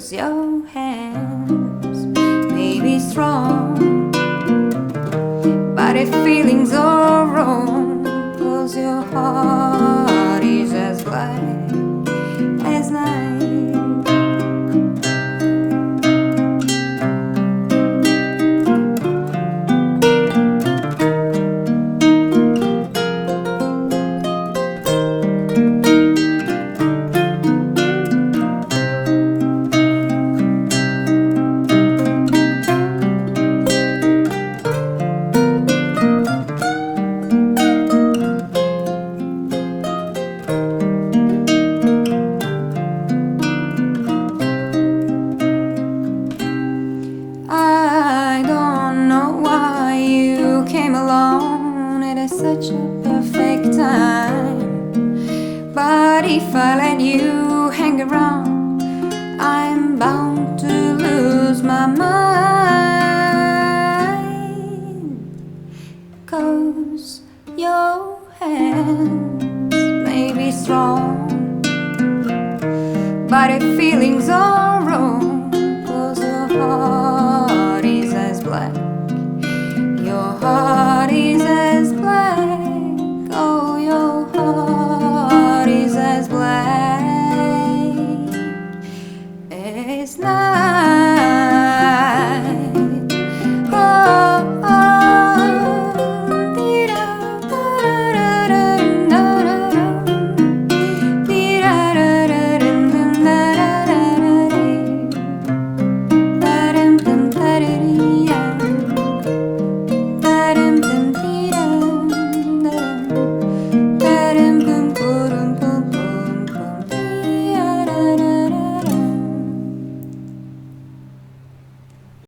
'cause your hands may be strong, but if feelings are wrong, 'cause your heart is as black as night. Such a perfect time, but if I let you hang around, I'm bound to lose my mind. 'Cause your hands may be strong, but if feelings are